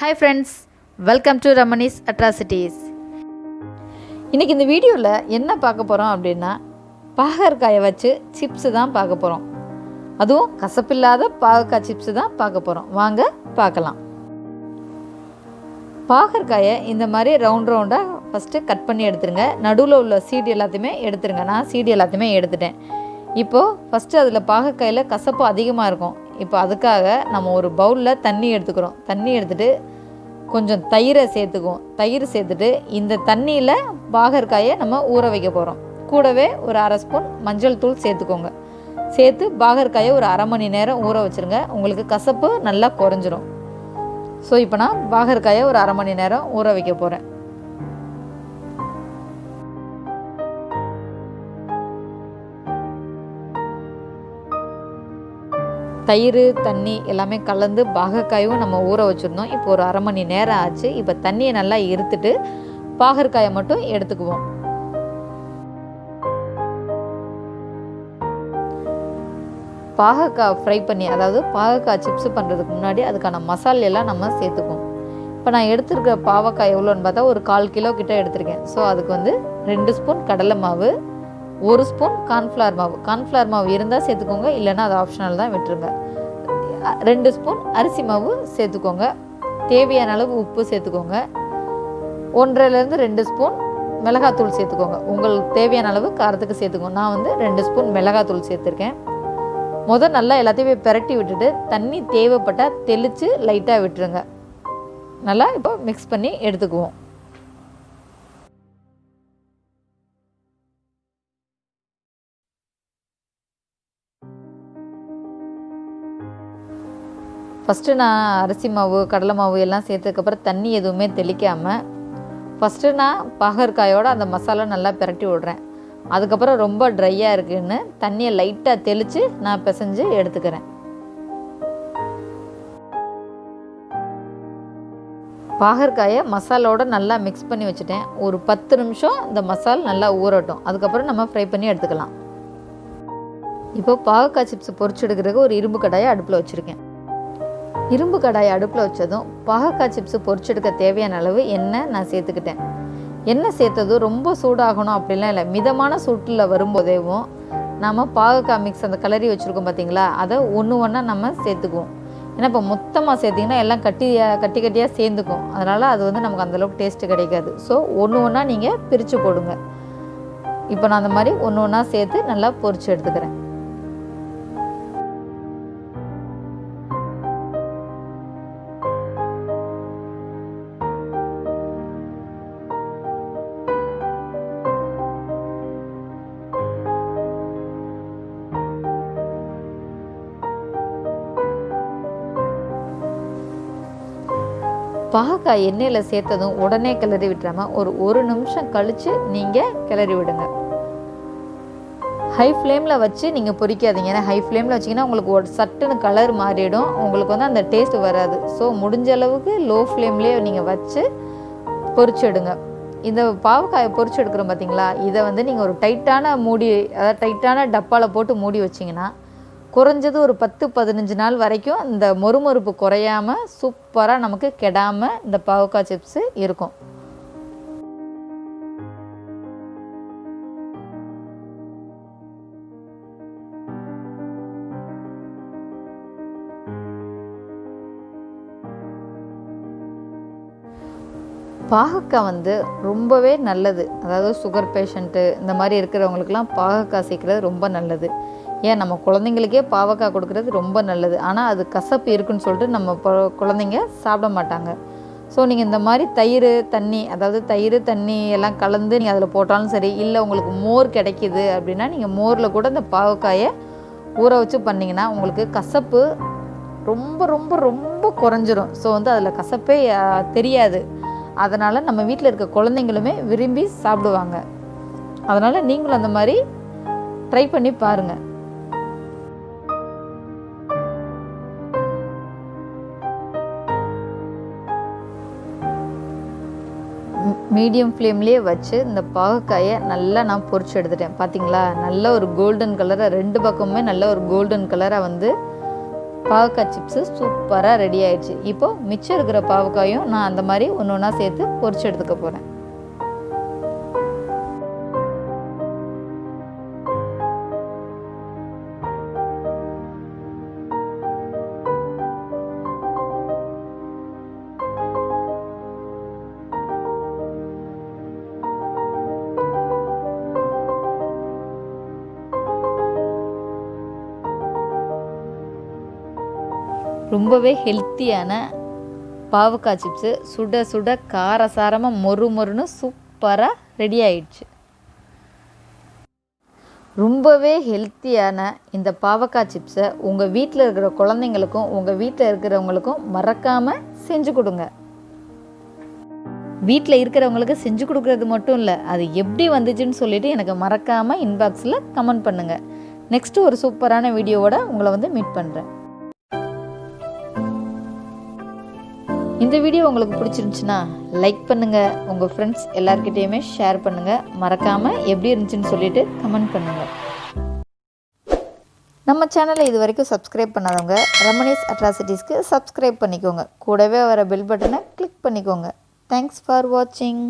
Hi friends, welcome to RamAnis Atrocities. இன்னைக்கு இந்த வீடியோவில் என்ன பார்க்க போகிறோம் அப்படின்னா பாகற்காயை வச்சு சிப்ஸு தான் பார்க்க போகிறோம். அதுவும் கசப்பில்லாத பாகற்காய் சிப்ஸு தான் பார்க்க போகிறோம். வாங்க பார்க்கலாம். பாகற்காயை இந்த மாதிரி ரவுண்டாக ஃபஸ்ட்டு கட் பண்ணி எடுத்துருங்க. நடுவில் உள்ள சீடு எல்லாத்தையுமே எடுத்துருங்க. நான் சீடு எல்லாத்தையுமே எடுத்துட்டேன். இப்போது ஃபஸ்ட்டு அதில் பாகற்காயில் கசப்பு அதிகமாக இருக்கும். இப்போ அதுக்காக நம்ம ஒரு பவுலில் தண்ணி எடுத்துக்கிறோம். தண்ணி எடுத்துகிட்டு கொஞ்சம் தயிரை சேர்த்துக்குவோம். தயிர் சேர்த்துட்டு இந்த தண்ணியில் பாகற்காயை நம்ம ஊற வைக்க போகிறோம். கூடவே ஒரு அரை ஸ்பூன் மஞ்சள் தூள் சேர்த்துக்கோங்க. சேர்த்து பாகற்காயை ஒரு அரை மணி நேரம் ஊற வச்சுருங்க. உங்களுக்கு கசப்பு நல்லா குறைஞ்சிரும். ஸோ இப்போ நான் பாகற்காயை ஒரு அரை மணி நேரம் ஊற வைக்க போகிறேன். தயிர் தண்ணி எல்லாமே கலந்து பாகற்காயும் நம்ம ஊற வச்சுருந்தோம். இப்போ ஒரு அரை மணி நேரம் ஆச்சு. இப்போ தண்ணியை நல்லா இருத்துட்டு பாகற்காயை மட்டும் எடுத்துக்குவோம். பாகற்காய் ஃப்ரை பண்ணி, அதாவது பாகற்காய் சிப்ஸு பண்ணுறதுக்கு முன்னாடி அதுக்கான மசாலையெல்லாம் நம்ம சேர்த்துக்குவோம். இப்போ நான் எடுத்துருக்கிற பாவக்காய் எவ்வளோன்னு பார்த்தா ஒரு 1/4 கிலோ கிட்ட எடுத்திருக்கேன். ஸோ அதுக்கு வந்து 2 ஸ்பூன் கடலை மாவு, 1 ஸ்பூன் கார்ன்ஃப்ளவர் மாவு. கார்ன்ஃப்ளவர் மாவு இருந்தால் சேர்த்துக்கோங்க, இல்லைன்னா அது ஆப்ஷனல் தான், விட்டுருங்க. 2 ஸ்பூன் அரிசி மாவு சேர்த்துக்கோங்க. தேவையான அளவு உப்பு சேர்த்துக்கோங்க. 1.5லேருந்து 2 ஸ்பூன் மிளகாத்தூள் சேர்த்துக்கோங்க. உங்களுக்கு தேவையான அளவு காரத்துக்கு சேர்த்துக்கோங்க. நான் வந்து 2 ஸ்பூன் மிளகாத்தூள் சேர்த்துருக்கேன். நல்லா எல்லாத்தையுமே பிரட்டி விட்டுட்டு தண்ணி தேவைப்பட்டால் தெளித்து லைட்டாக விட்டுருங்க. நல்லா இப்போ மிக்ஸ் பண்ணி எடுத்துக்குவோம். ஃபஸ்ட்டு நான் அரிசி மாவு கடலை மாவு எல்லாம் சேர்த்ததுக்கப்புறம் தண்ணி எதுவுமே தெளிக்காமல் ஃபஸ்ட்டு நான் பாகற்காயோடு அந்த மசாலா நல்லா பிரட்டி விடுறேன். அதுக்கப்புறம் ரொம்ப ட்ரையாக இருக்குதுன்னு தண்ணியை லைட்டாக தெளித்து நான் பிசைஞ்சு எடுத்துக்கிறேன். பாகற்காயை மசாலோடு நல்லா மிக்ஸ் பண்ணி வச்சுட்டேன். ஒரு 10 நிமிஷம் இந்த மசால் நல்லா ஊறட்டும். அதுக்கப்புறம் நம்ம ஃப்ரை பண்ணி எடுத்துக்கலாம். இப்போ பாகற்காய் சிப்ஸ் பொரிச்சு எடுக்கிறதுக்கு ஒரு இரும்பு கடாயை அடுப்பில் வச்சுருக்கேன். இரும்பு கடாயை அடுப்பில் வச்சதும் பாகற்காய் சிப்ஸு பொரிச்செடுக்க தேவையான அளவு எண்ணெய் நான் சேர்த்துக்கிட்டேன். எண்ணெய் சேர்த்ததும் ரொம்ப சூடாகணும் அப்படிலாம் இல்லை. மிதமான சூட்டில் வரும்போதேவும் நம்ம பாகற்காய் மிக்ஸ் அந்த கலரி வச்சுருக்கோம் பார்த்தீங்களா, அதை ஒன்றா நம்ம சேர்த்துக்குவோம். ஏன்னா இப்போ மொத்தமாக சேர்த்திங்கன்னா எல்லாம் கட்டியாக சேர்ந்துக்கும். அதனால் அது வந்து நமக்கு அந்தளவுக்கு டேஸ்ட்டு கிடைக்காது. ஸோ ஒன்றா நீங்கள் பிரித்து போடுங்க. இப்போ நான் அந்த மாதிரி ஒன்றா சேர்த்து நல்லா பொரிச்சு எடுத்துக்கிறேன். பாகற்காய் எண்ணெயில் சேர்த்ததும் உடனே கிளறி விட்டுறாமல் ஒரு நிமிஷம் கழித்து நீங்கள் கிளறி விடுங்க. ஹை ஃப்ளேமில் வச்சு நீங்கள் பொரிக்காதீங்க. ஏன்னா ஹை ஃப்ளேமில் வச்சிங்கன்னா உங்களுக்கு ஒரு சட்டுன்னு கலர் மாறிடும். உங்களுக்கு வந்து அந்த டேஸ்ட் வராது. ஸோ முடிஞ்ச அளவுக்கு லோ ஃப்ளேம்லேயே நீங்கள் வச்சு பொரிச்சு எடுங்க. இந்த பாவக்காயை பொரிச்சு எடுக்கிறோம் பார்த்தீங்களா, இதை வந்து நீங்கள் ஒரு டைட்டான மூடி, அதாவது டைட்டான டப்பாவில் போட்டு மூடி வச்சிங்கன்னா குறைஞ்சது ஒரு 10-15 நாள் வரைக்கும் இந்த மொறுமொறுப்பு குறையாமல் சூப்பராக நமக்கு கெடாமல் இந்த பாவக்காய் சிப்ஸு இருக்கும். பாகற்காய் வந்து ரொம்பவே நல்லது. அதாவது சுகர் பேஷண்ட்டு இந்த மாதிரி இருக்கிறவங்களுக்கெல்லாம் பாகற்காய் சேர்க்குறது ரொம்ப நல்லது. ஏன் நம்ம குழந்தைங்களுக்கே பாவக்காய் கொடுக்குறது ரொம்ப நல்லது. ஆனால் அது கசப்பு இருக்குன்னு சொல்லிட்டு நம்ம குழந்தைங்க சாப்பிட மாட்டாங்க. ஸோ நீங்கள் இந்த மாதிரி தயிர் தண்ணி, அதாவது தயிர் தண்ணி எல்லாம் கலந்து நீங்கள் அதில் போட்டாலும் சரி, இல்லை உங்களுக்கு மோர் கிடைக்கிது அப்படின்னா நீங்கள் மோரில் கூட இந்த பாவக்காயை ஊற வச்சு பண்ணிங்கன்னா உங்களுக்கு கசப்பு ரொம்ப ரொம்ப ரொம்ப குறைஞ்சிரும். ஸோ வந்து அதில் கசப்பே தெரியாது. அதனால் நம்ம வீட்டில் இருக்க குழந்தைங்களுமே விரும்பி சாப்பிடுவாங்க. அதனால் நீங்களும் அந்த மாதிரி ட்ரை பண்ணி பாருங்கள். மீடியம் ஃப்ளேம்லேயே வச்சு இந்த பாகற்காயை நல்லா நான் பொரிச்சு எடுத்துட்டேன். பார்த்தீங்களா, நல்ல ஒரு கோல்டன் கலராக 2 பக்கமுமே நல்ல ஒரு கோல்டன் கலராக வந்து பாவக்காய் சிப்ஸு சூப்பராக ரெடி ஆயிடுச்சு. இப்போது மிச்சம் இருக்கிற பாவக்காயும் நான் அந்த மாதிரி ஒன்று ஒன்றா சேர்த்து பொரிச்சு எடுத்துக்க போகிறேன். ரொம்பவே ஹெல்த்தியான பாவக்காய் சிப்ஸு சுட சுட காரசாரமாக மொறுன்னு சூப்பராக ரெடி ஆயிடுச்சு. ரொம்பவே ஹெல்த்தியான இந்த பாவக்காய் சிப்ஸை உங்கள் வீட்டில் இருக்கிற குழந்தைங்களுக்கும் உங்கள் வீட்டில் இருக்கிறவங்களுக்கும் மறக்காமல் செஞ்சு கொடுங்க. வீட்டில் இருக்கிறவங்களுக்கு செஞ்சு கொடுக்குறது மட்டும் இல்லை, அது எப்படி வந்துச்சுன்னு சொல்லிவிட்டு எனக்கு மறக்காமல் இன்பாக்ஸில் கமெண்ட் பண்ணுங்கள். நெக்ஸ்ட்டு ஒரு சூப்பரான வீடியோவோட உங்களை மீட் பண்ணுறேன். இந்த வீடியோ உங்களுக்கு பிடிச்சிருந்துச்சுன்னா லைக் பண்ணுங்கள், உங்கள் ஃப்ரெண்ட்ஸ் எல்லாருக்கிட்டேயுமே ஷேர் பண்ணுங்கள். மறக்காமல் எப்படி இருந்துச்சுன்னு சொல்லிட்டு கமெண்ட் பண்ணுங்கள். நம்ம சேனலை இது வரைக்கும் சப்ஸ்கிரைப் பண்ணாதவங்க RamAnis அட்ராசிட்டிஸ்க்கு சப்ஸ்கிரைப் பண்ணிக்கோங்க. கூடவே வர பெல் பட்டனை கிளிக் பண்ணிக்கோங்க. தேங்க்ஸ் ஃபார் வாட்சிங்.